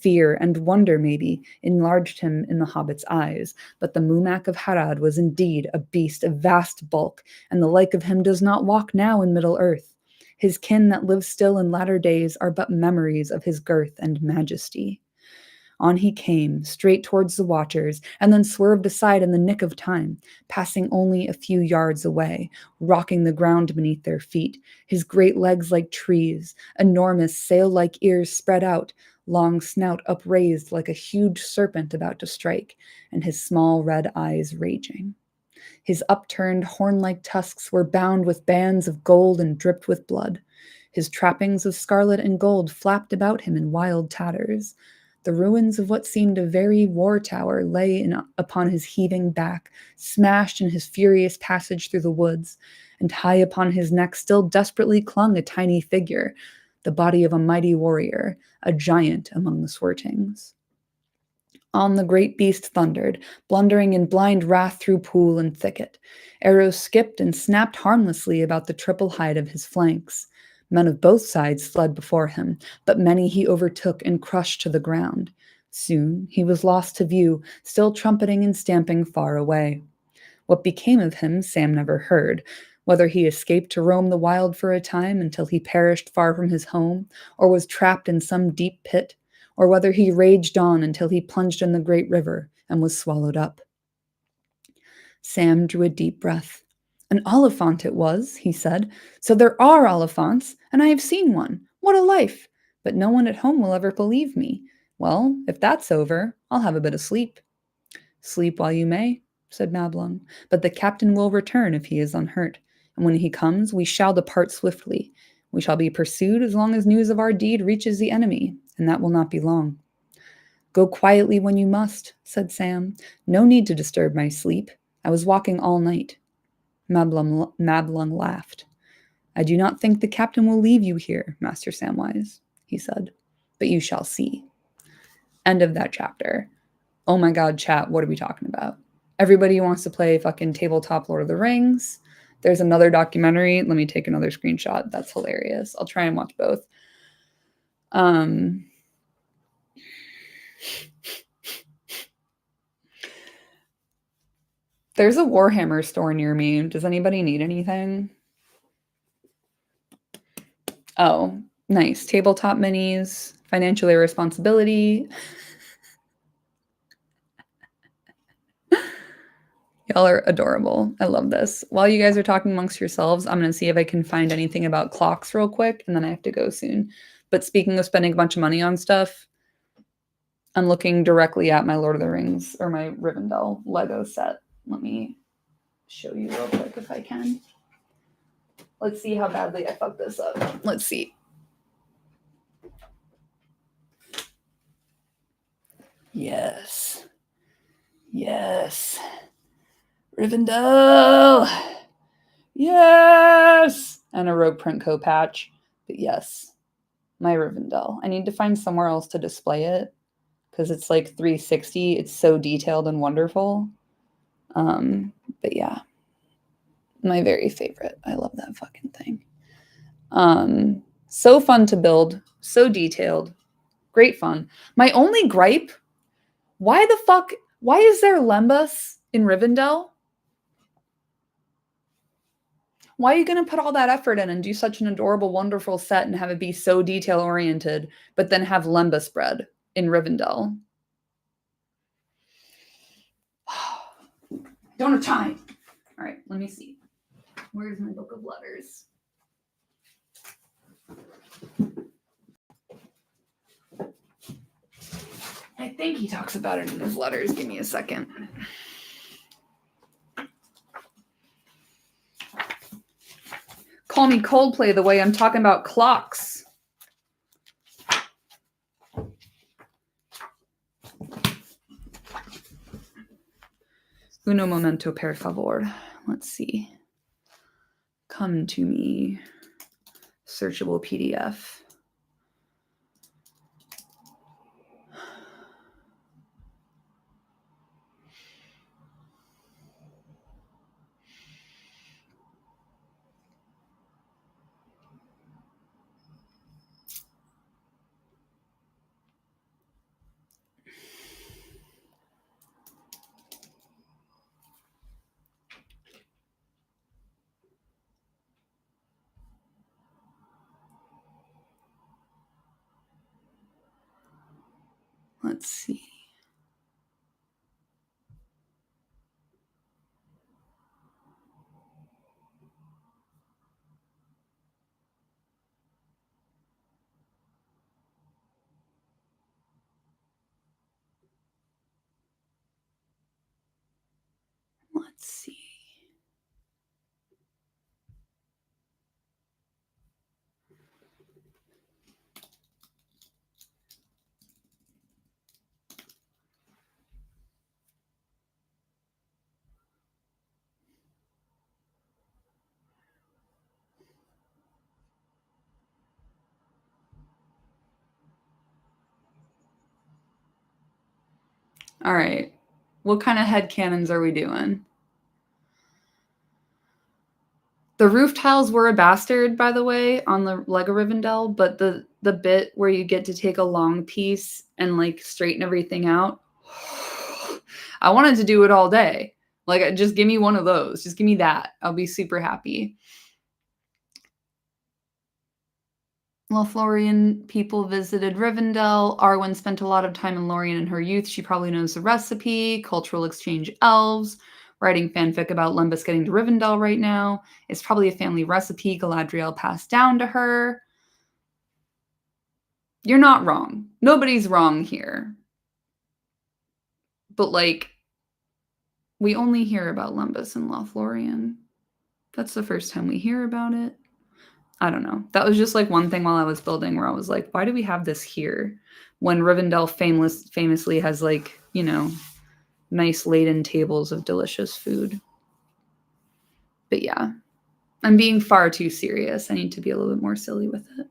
Fear and wonder, maybe, enlarged him in the hobbit's eyes, but the Mumak of Harad was indeed a beast of vast bulk, and the like of him does not walk now in Middle-earth. His kin that live still in latter days are but memories of his girth and majesty. On he came, straight towards the watchers, and then swerved aside in the nick of time, passing only a few yards away, rocking the ground beneath their feet, his great legs like trees, enormous sail-like ears spread out, long snout upraised like a huge serpent about to strike, and his small red eyes raging. His upturned horn-like tusks were bound with bands of gold and dripped with blood. His trappings of scarlet and gold flapped about him in wild tatters. The ruins of what seemed a very war tower lay upon his heaving back, smashed in his furious passage through the woods, and high upon his neck still desperately clung a tiny figure, the body of a mighty warrior, a giant among the Swertings. On the great beast thundered, blundering in blind wrath through pool and thicket. Arrows skipped and snapped harmlessly about the triple hide of his flanks. Men of both sides fled before him, but many he overtook and crushed to the ground. Soon he was lost to view, still trumpeting and stamping far away. What became of him, Sam never heard. Whether he escaped to roam the wild for a time until he perished far from his home, or was trapped in some deep pit, or whether he raged on until he plunged in the great river and was swallowed up. Sam drew a deep breath. An Oliphant it was, he said. So there are Oliphants, and I have seen one. What a life! But no one at home will ever believe me. Well, if that's over, I'll have a bit of sleep. Sleep while you may, said Mablung, but the captain will return if he is unhurt, and when he comes, we shall depart swiftly. We shall be pursued as long as news of our deed reaches the enemy, and that will not be long. Go quietly when you must, said Sam. No need to disturb my sleep. I was walking all night. Mablung laughed. I do not think the captain will leave you here, Master Samwise, he said, but you shall see. End of that chapter. Oh my god, chat, what are we talking about? Everybody wants to play fucking tabletop Lord of the Rings. There's another documentary. Let me take another screenshot. That's hilarious. I'll try and watch both. There's a Warhammer store near me. Does anybody need anything? Oh, nice. Tabletop minis, financial irresponsibility. Y'all are adorable. I love this. While you guys are talking amongst yourselves, I'm going to see if I can find anything about clocks real quick, and then I have to go soon. But speaking of spending a bunch of money on stuff, I'm looking directly at my Lord of the Rings or my Rivendell Lego set. Let me show you real quick if I can. Let's see how badly I fucked this up. Let's see. Yes. Yes. Rivendell! Yes! And a Rogue Printco patch. But yes. my Rivendell. I need to find somewhere else to display it because it's like 360. It's so detailed and wonderful. But yeah, my very favorite. I love that fucking thing. So fun to build, so detailed, great fun. My only gripe, why is there Lembas in Rivendell? Why are you going to put all that effort in and do such an adorable, wonderful set and have it be so detail oriented, but then have Lembas bread in Rivendell? Don't have time. All right, let me see. Where's my book of letters? I think he talks about it in his letters. Give me a second. Call me Coldplay the way I'm talking about clocks. Uno momento, per favor. Let's see. Come to me. Searchable PDF. Let's see. Let's see. All right. What kind of headcanons are we doing? The roof tiles were a bastard, by the way, on the Lego Rivendell, but the bit where you get to take a long piece and like straighten everything out, I wanted to do it all day. Like, just give me one of those. Just give me that. I'll be super happy. Lothlorien people visited Rivendell. Arwen spent a lot of time in Lorien in her youth. She probably knows the recipe. Cultural exchange elves. Writing fanfic about Lembas getting to Rivendell right now. It's probably a family recipe Galadriel passed down to her. You're not wrong. Nobody's wrong here. But, like, we only hear about Lembas in Lothlorien. That's the first time we hear about it. I don't know. That was just like one thing while I was building where I was like, why do we have this here? When Rivendell famously has, like, you know, nice laden tables of delicious food. But yeah, I'm being far too serious. I need to be a little bit more silly with it.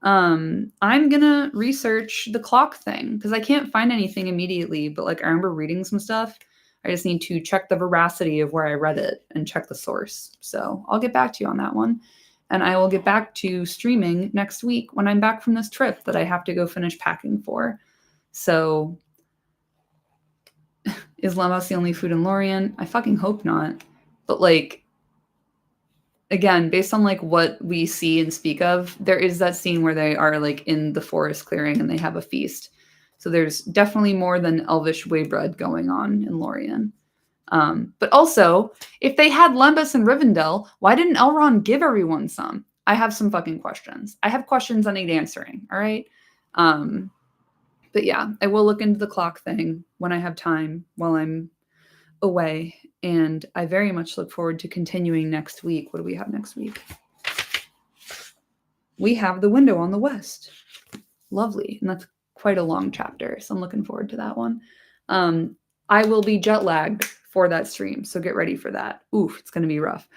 I'm gonna research the clock thing because I can't find anything immediately, but like I remember reading some stuff. I just need to check the veracity of where I read it and check the source. So I'll get back to you on that one. And I will get back to streaming next week when I'm back from this trip that I have to go finish packing for. So is Lembas the only food in Lorien? I fucking hope not. But like, again, based on like what we see and speak of, there is that scene where they are like in the forest clearing and they have a feast. So there's definitely more than elvish waybread going on in Lorien. But also, if they had Lembas and Rivendell, why didn't Elrond give everyone some? I have some fucking questions. I have questions I need answering, all right? But yeah, I will look into the clock thing when I have time while I'm away. And I very much look forward to continuing next week. What do we have next week? We have The Window on the West. Lovely. And that's quite a long chapter. So I'm looking forward to that one. I will be jet lagged for that stream. So get ready for that. Oof, it's going to be rough.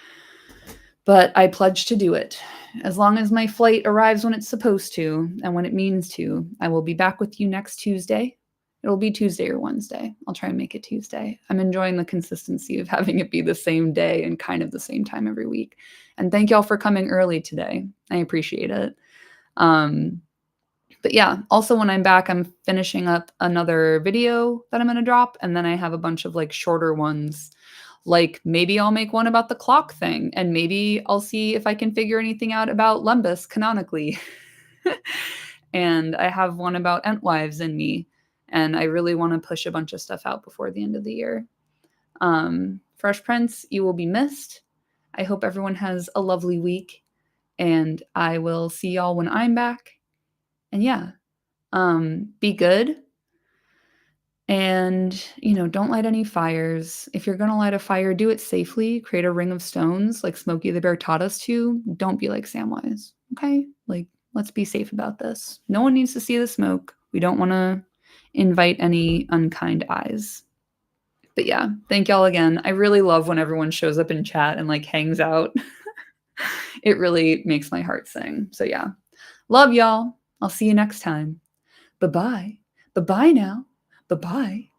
But I pledge to do it. As long as my flight arrives when it's supposed to and when it means to, I will be back with you next Tuesday. It'll be Tuesday or Wednesday. I'll try and make it Tuesday. I'm enjoying the consistency of having it be the same day and kind of the same time every week. And thank y'all for coming early today. I appreciate it. But yeah, also when I'm back, I'm finishing up another video that I'm going to drop. And then I have a bunch of like shorter ones. Like maybe I'll make one about the clock thing, and maybe I'll see if I can figure anything out about Lembas canonically. And I have one about Entwives in me, and I really want to push a bunch of stuff out before the end of the year. Fresh Prince, you will be missed. I hope everyone has a lovely week, and I will see y'all when I'm back. And yeah, be good. And, don't light any fires. If you're going to light a fire, do it safely. Create a ring of stones like Smokey the Bear taught us to. Don't be like Samwise, okay? Like, let's be safe about this. No one needs to see the smoke. We don't want to invite any unkind eyes. But yeah, thank y'all again. I really love when everyone shows up in chat and like hangs out. It really makes my heart sing. So yeah, love y'all. I'll see you next time. Bye-bye. Bye-bye now. Bye-bye.